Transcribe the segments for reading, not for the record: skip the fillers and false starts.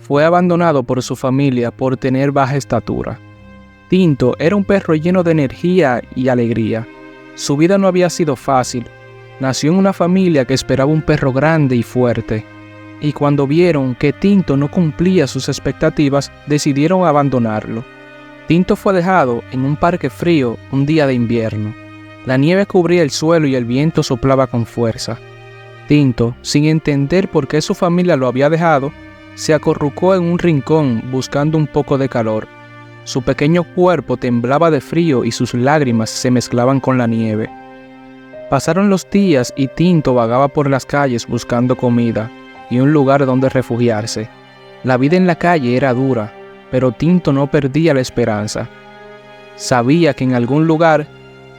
fue abandonado por su familia por tener baja estatura. Tinto era un perro lleno de energía y alegría. Su vida no había sido fácil. Nació en una familia que esperaba un perro grande y fuerte. Y cuando vieron que Tinto no cumplía sus expectativas, decidieron abandonarlo. Tinto fue dejado en un parque frío un día de invierno. La nieve cubría el suelo y el viento soplaba con fuerza. Tinto, sin entender por qué su familia lo había dejado, se acurrucó en un rincón buscando un poco de calor. Su pequeño cuerpo temblaba de frío y sus lágrimas se mezclaban con la nieve. Pasaron los días y Tinto vagaba por las calles buscando comida y un lugar donde refugiarse. La vida en la calle era dura, pero Tinto no perdía la esperanza. Sabía que en algún lugar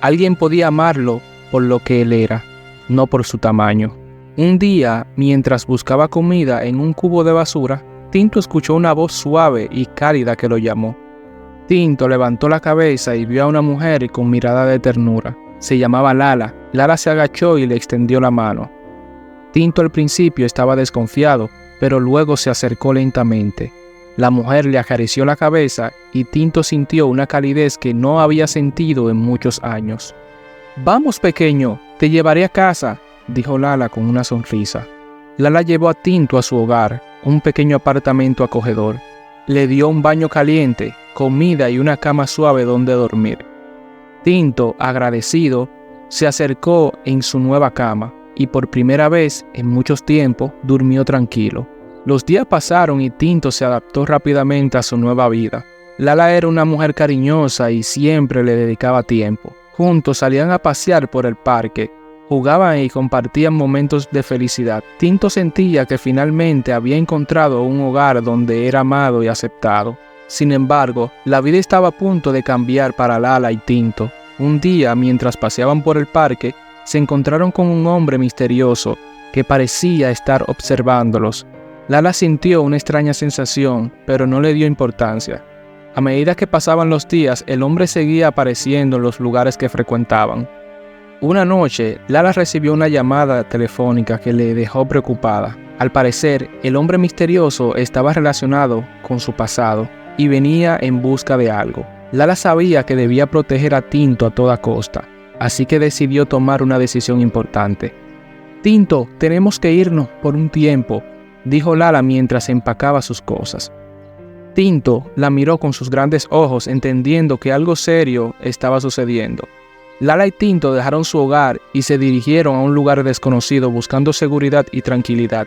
alguien podía amarlo por lo que él era, no por su tamaño. Un día, mientras buscaba comida en un cubo de basura, Tinto escuchó una voz suave y cálida que lo llamó. Tinto levantó la cabeza y vio a una mujer con mirada de ternura. Se llamaba Lala. Lala se agachó y le extendió la mano. Tinto al principio estaba desconfiado, pero luego se acercó lentamente. La mujer le acarició la cabeza y Tinto sintió una calidez que no había sentido en muchos años. «Vamos, pequeño, te llevaré a casa», dijo Lala con una sonrisa. Lala llevó a Tinto a su hogar, un pequeño apartamento acogedor. Le dio un baño caliente, comida y una cama suave donde dormir. Tinto, agradecido, se acercó en su nueva cama y por primera vez en muchos tiempos durmió tranquilo. Los días pasaron y Tinto se adaptó rápidamente a su nueva vida. Lala era una mujer cariñosa y siempre le dedicaba tiempo. Juntos salían a pasear por el parque, jugaban y compartían momentos de felicidad. Tinto sentía que finalmente había encontrado un hogar donde era amado y aceptado. Sin embargo, la vida estaba a punto de cambiar para Lala y Tinto. Un día, mientras paseaban por el parque, se encontraron con un hombre misterioso que parecía estar observándolos. Lala sintió una extraña sensación, pero no le dio importancia. A medida que pasaban los días, el hombre seguía apareciendo en los lugares que frecuentaban. Una noche, Lala recibió una llamada telefónica que le dejó preocupada. Al parecer, el hombre misterioso estaba relacionado con su pasado y venía en busca de algo. Lala sabía que debía proteger a Tinto a toda costa, así que decidió tomar una decisión importante. «Tinto, tenemos que irnos por un tiempo», dijo Lala mientras empacaba sus cosas. Tinto la miró con sus grandes ojos, entendiendo que algo serio estaba sucediendo. Lala y Tinto dejaron su hogar y se dirigieron a un lugar desconocido buscando seguridad y tranquilidad.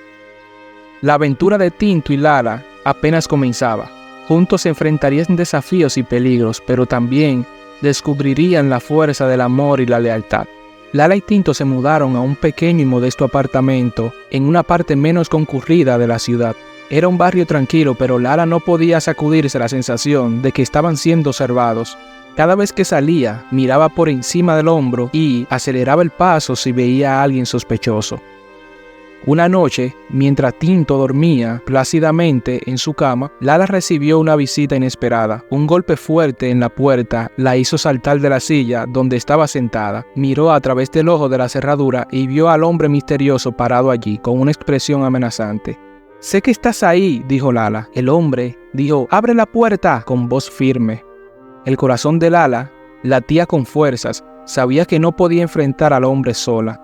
La aventura de Tinto y Lala apenas comenzaba. Juntos se enfrentarían desafíos y peligros, pero también descubrirían la fuerza del amor y la lealtad. Lala y Tinto se mudaron a un pequeño y modesto apartamento en una parte menos concurrida de la ciudad. Era un barrio tranquilo, pero Lala no podía sacudirse la sensación de que estaban siendo observados. Cada vez que salía, miraba por encima del hombro y aceleraba el paso si veía a alguien sospechoso. Una noche, mientras Tinto dormía plácidamente en su cama, Lala recibió una visita inesperada. Un golpe fuerte en la puerta la hizo saltar de la silla donde estaba sentada. Miró a través del ojo de la cerradura y vio al hombre misterioso parado allí, con una expresión amenazante. «Sé que estás ahí», dijo Lala. El hombre dijo: «Abre la puerta», con voz firme. El corazón de Lala latía con fuerzas. Sabía que no podía enfrentar al hombre sola.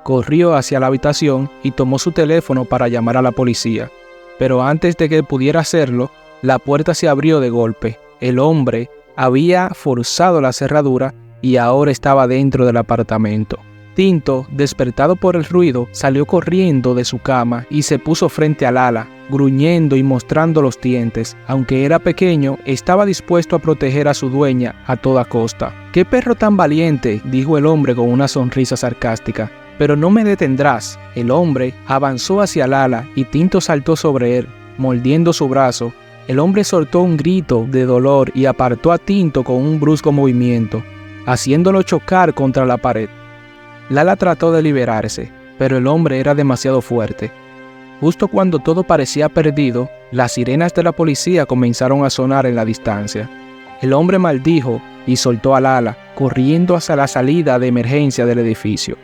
Corrió hacia la habitación y tomó su teléfono para llamar a la policía. Pero antes de que pudiera hacerlo, la puerta se abrió de golpe. El hombre había forzado la cerradura y ahora estaba dentro del apartamento. Tinto, despertado por el ruido, salió corriendo de su cama y se puso frente a Lala, gruñendo y mostrando los dientes. Aunque era pequeño, estaba dispuesto a proteger a su dueña a toda costa. «¡Qué perro tan valiente!», dijo el hombre con una sonrisa sarcástica. «Pero no me detendrás». El hombre avanzó hacia Lala y Tinto saltó sobre él, mordiendo su brazo. El hombre soltó un grito de dolor y apartó a Tinto con un brusco movimiento, haciéndolo chocar contra la pared. Lala trató de liberarse, pero el hombre era demasiado fuerte. Justo cuando todo parecía perdido, las sirenas de la policía comenzaron a sonar en la distancia. El hombre maldijo y soltó a Lala, corriendo hacia la salida de emergencia del edificio.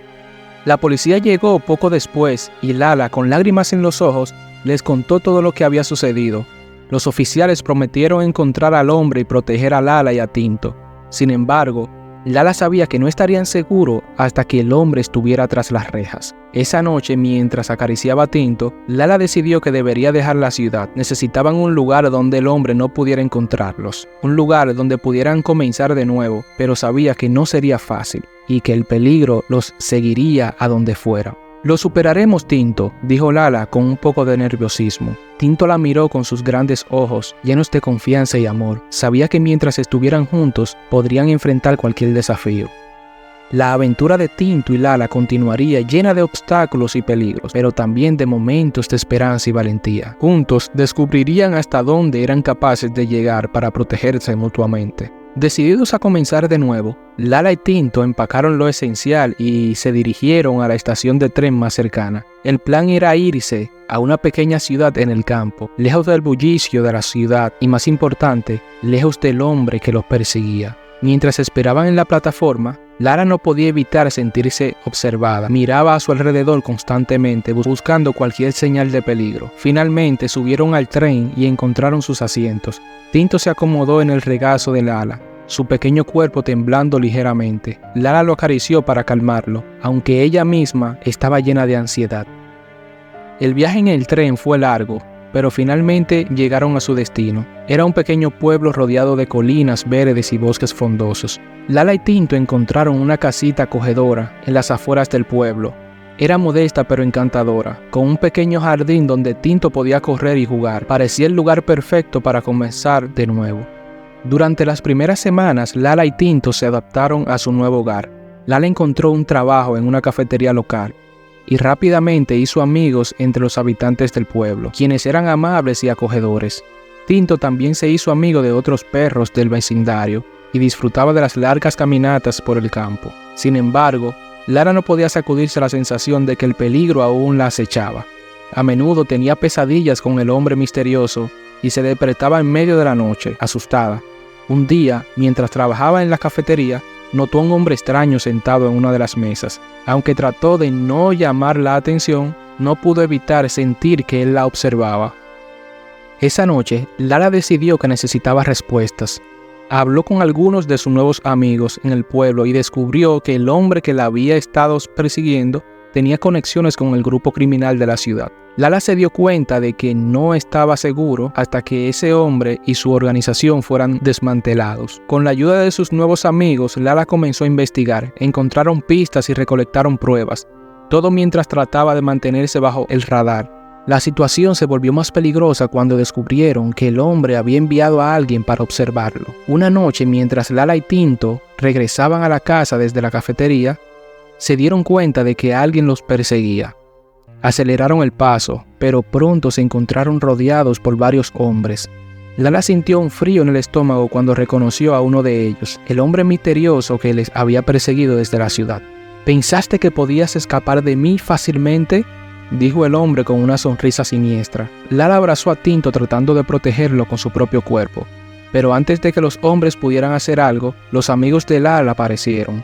La policía llegó poco después y Lala, con lágrimas en los ojos, les contó todo lo que había sucedido. Los oficiales prometieron encontrar al hombre y proteger a Lala y a Tinto. Sin embargo, Lala sabía que no estarían seguros hasta que el hombre estuviera tras las rejas. Esa noche, mientras acariciaba a Tinto, Lala decidió que debería dejar la ciudad. Necesitaban un lugar donde el hombre no pudiera encontrarlos, un lugar donde pudieran comenzar de nuevo, pero sabía que no sería fácil y que el peligro los seguiría a donde fuera. «Lo superaremos, Tinto», dijo Lala con un poco de nerviosismo. Tinto la miró con sus grandes ojos, llenos de confianza y amor. Sabía que mientras estuvieran juntos, podrían enfrentar cualquier desafío. La aventura de Tinto y Lala continuaría llena de obstáculos y peligros, pero también de momentos de esperanza y valentía. Juntos descubrirían hasta dónde eran capaces de llegar para protegerse mutuamente. Decididos a comenzar de nuevo, Lala y Tinto empacaron lo esencial y se dirigieron a la estación de tren más cercana. El plan era irse a una pequeña ciudad en el campo, lejos del bullicio de la ciudad y, más importante, lejos del hombre que los perseguía. Mientras esperaban en la plataforma, Lala no podía evitar sentirse observada. Miraba a su alrededor constantemente, buscando cualquier señal de peligro. Finalmente subieron al tren y encontraron sus asientos. Tinto se acomodó en el regazo de Lala, su pequeño cuerpo temblando ligeramente. Lala lo acarició para calmarlo, aunque ella misma estaba llena de ansiedad. El viaje en el tren fue largo, pero finalmente llegaron a su destino. Era un pequeño pueblo rodeado de colinas verdes y bosques frondosos. Lala y Tinto encontraron una casita acogedora en las afueras del pueblo. Era modesta pero encantadora, con un pequeño jardín donde Tinto podía correr y jugar. Parecía el lugar perfecto para comenzar de nuevo. Durante las primeras semanas, Lala y Tinto se adaptaron a su nuevo hogar. Lala encontró un trabajo en una cafetería local y rápidamente hizo amigos entre los habitantes del pueblo, quienes eran amables y acogedores. Tinto también se hizo amigo de otros perros del vecindario y disfrutaba de las largas caminatas por el campo. Sin embargo, Lala no podía sacudirse la sensación de que el peligro aún la acechaba. A menudo tenía pesadillas con el hombre misterioso y se despertaba en medio de la noche, asustada. Un día, mientras trabajaba en la cafetería, notó a un hombre extraño sentado en una de las mesas. Aunque trató de no llamar la atención, no pudo evitar sentir que él la observaba. Esa noche, Lala decidió que necesitaba respuestas. Habló con algunos de sus nuevos amigos en el pueblo y descubrió que el hombre que la había estado persiguiendo tenía conexiones con el grupo criminal de la ciudad. Lala se dio cuenta de que no estaba seguro hasta que ese hombre y su organización fueran desmantelados. Con la ayuda de sus nuevos amigos, Lala comenzó a investigar. Encontraron pistas y recolectaron pruebas, todo mientras trataba de mantenerse bajo el radar. La situación se volvió más peligrosa cuando descubrieron que el hombre había enviado a alguien para observarlo. Una noche, mientras Lala y Tinto regresaban a la casa desde la cafetería, se dieron cuenta de que alguien los perseguía. Aceleraron el paso, pero pronto se encontraron rodeados por varios hombres. Lala sintió un frío en el estómago cuando reconoció a uno de ellos, el hombre misterioso que les había perseguido desde la ciudad. «¿Pensaste que podías escapar de mí fácilmente?», dijo el hombre con una sonrisa siniestra. Lala abrazó a Tinto tratando de protegerlo con su propio cuerpo. Pero antes de que los hombres pudieran hacer algo, los amigos de Lala aparecieron,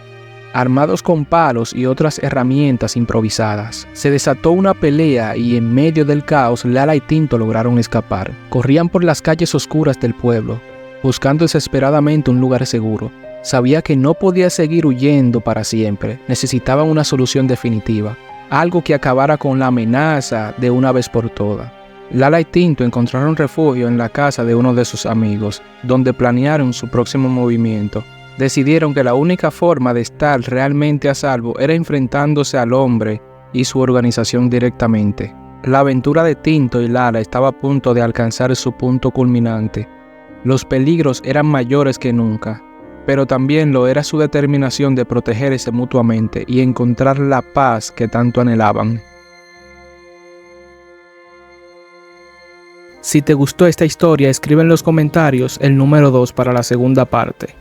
armados con palos y otras herramientas improvisadas. Se desató una pelea y en medio del caos, Lala y Tinto lograron escapar. Corrían por las calles oscuras del pueblo, buscando desesperadamente un lugar seguro. Sabía que no podía seguir huyendo para siempre. Necesitaban una solución definitiva, algo que acabara con la amenaza de una vez por todas. Lala y Tinto encontraron refugio en la casa de uno de sus amigos, donde planearon su próximo movimiento. Decidieron que la única forma de estar realmente a salvo era enfrentándose al hombre y su organización directamente. La aventura de Tinto y Lala estaba a punto de alcanzar su punto culminante. Los peligros eran mayores que nunca, pero también lo era su determinación de protegerse mutuamente y encontrar la paz que tanto anhelaban. Si te gustó esta historia, escribe en los comentarios el número 2 para la segunda parte.